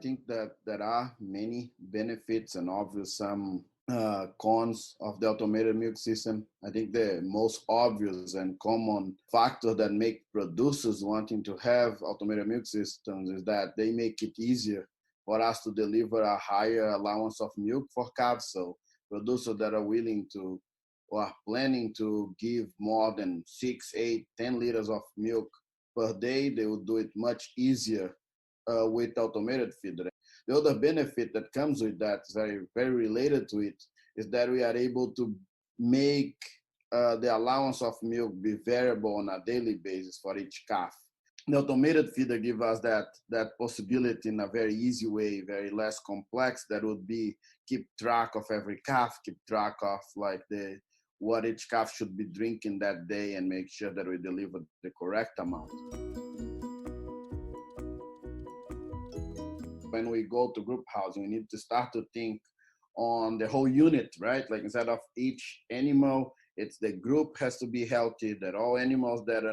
think that there are many benefits and obvious some cons of the automated milk system. I think the most obvious and common factor that make producers wanting to have automated milk systems is that they make it easier for us to deliver a higher allowance of milk for calves. So producers that are willing to or are planning to give more than 6, 8, 10 liters of milk per day, they will do it much easier with automated feeder. The other benefit that comes with that, very, very related to it, is that we are able to make the allowance of milk be variable on a daily basis for each calf. The automated feeder gives us that possibility in a very easy way, very less complex. That would be keep track of every calf, keep track of like the what each calf should be drinking that day, and make sure that we deliver the correct amount. When we go to group housing, we need to start to think on the whole unit, right? Like instead of each animal, it's the group has to be healthy, that all animals that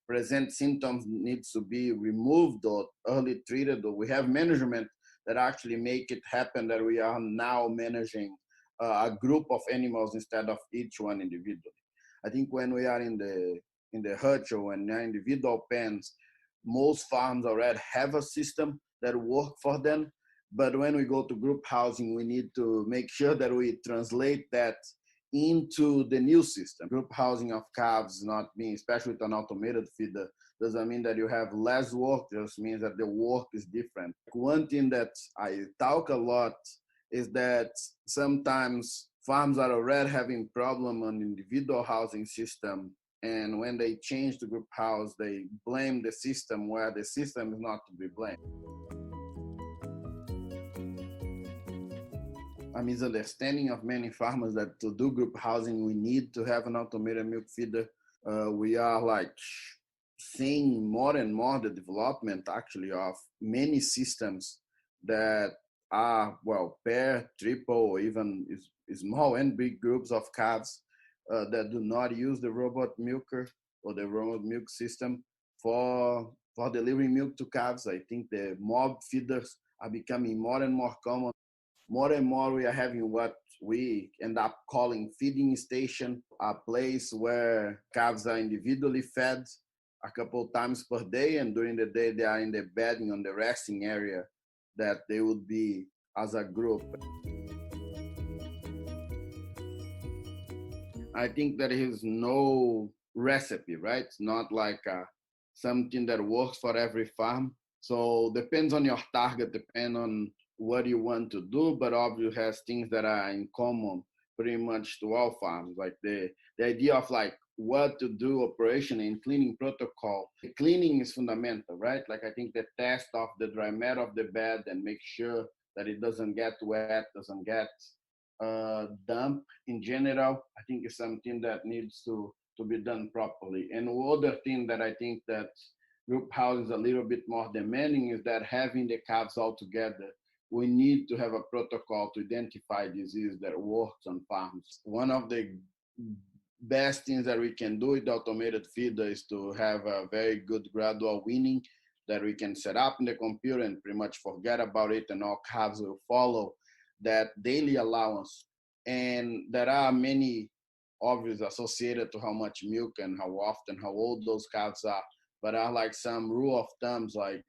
present symptoms needs to be removed or early treated, or we have management that actually make it happen, that we are now managing a group of animals instead of each one individually. I think when we are in the hutch or when they're individual pens, most farms already have a system that work for them. But when we go to group housing, we need to make sure that we translate that into the new system. Group housing of calves not being, especially with an automated feeder, doesn't mean that you have less work, just means that the work is different. One thing that I talk a lot is that sometimes farms are already having problem on individual housing system, and when they change to group house, they blame the system where the system is not to be blamed. A misunderstanding of many farmers that to do group housing, we need to have an automated milk feeder. We are like seeing more and more the development actually of many systems that are, well, pair, triple, or even small and big groups of calves that do not use the robot milker or the robot milk system for delivering milk to calves. I think the mob feeders are becoming more and more common. More and more we are having what we end up calling feeding station, a place where calves are individually fed a couple times per day, and during the day they are in the bedding on the resting area that they would be as a group. I think there is no recipe, right? It's not like something that works for every farm. So depends on your target, depend on what you want to do, but obviously has things that are in common pretty much to all farms. Like the idea of like what to do operation and cleaning protocol. The cleaning is fundamental, right? Like I think the test of the dry matter of the bed and make sure that it doesn't get wet, doesn't get damp in general, I think is something that needs to be done properly. And other thing that I think that group house is a little bit more demanding is that having the calves all together, we need to have a protocol to identify disease that works on farms. One of the best things that we can do with the automated feeder is to have a very good gradual weaning that we can set up in the computer and pretty much forget about it, and all calves will follow that daily allowance. And there are many obvious associated to how much milk and how often, how old those calves are, but are like some rule of thumbs, like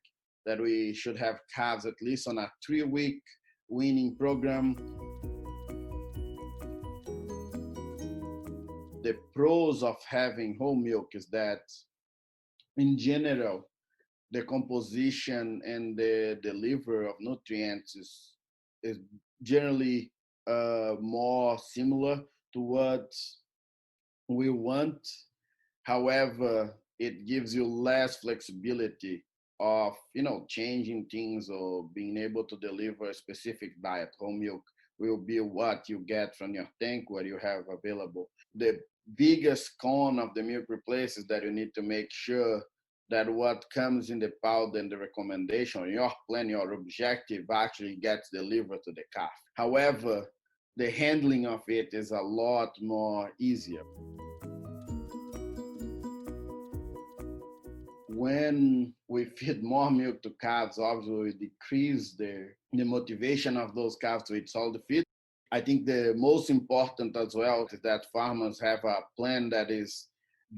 that we should have calves at least on a 3-week weaning program. The pros of having whole milk is that in general, the composition and the delivery of nutrients is generally more similar to what we want. However, it gives you less flexibility of changing things or being able to deliver a specific diet. Whole milk will be what you get from your tank, what you have available. The biggest con of the milk replace is that you need to make sure that what comes in the powder and the recommendation, your plan, your objective actually gets delivered to the calf. However, the handling of it is a lot more easier. when we feed more milk to calves, obviously we decrease the motivation of those calves to eat solid feed. I think the most important as well is that farmers have a plan that is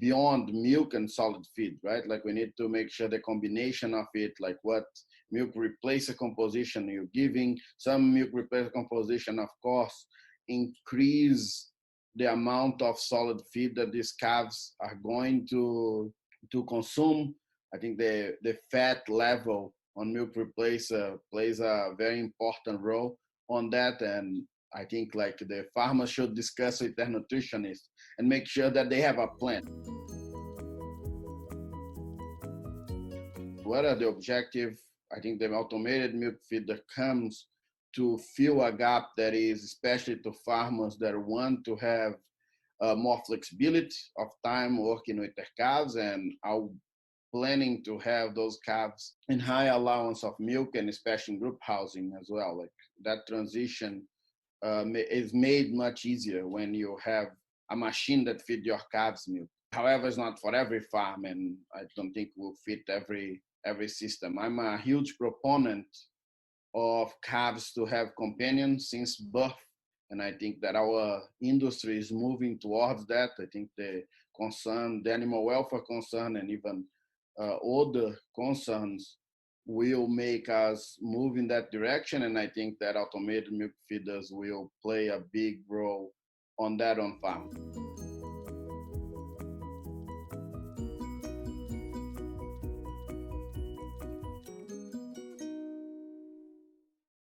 beyond milk and solid feed, right? Like we need to make sure the combination of it, like what milk replacer composition you're giving. Some milk replacer composition, of course, increase the amount of solid feed that these calves are going to consume. I think the fat level on milk replacer plays a very important role on that. And I think like the farmers should discuss with their nutritionist and make sure that they have a plan. What are the objectives? I think the automated milk feeder comes to fill a gap that is especially to farmers that want to have more flexibility of time working with their calves and are planning to have those calves in high allowance of milk and especially in group housing as well. Like that transition is made much easier when you have a machine that feeds your calves milk. However, it's not for every farm, and I don't think will fit every system. I'm a huge proponent of calves to have companions since birth, and I think that our industry is moving towards that. I think the animal welfare concern, and even other concerns will make us move in that direction. And I think that automated milk feeders will play a big role on that on farm.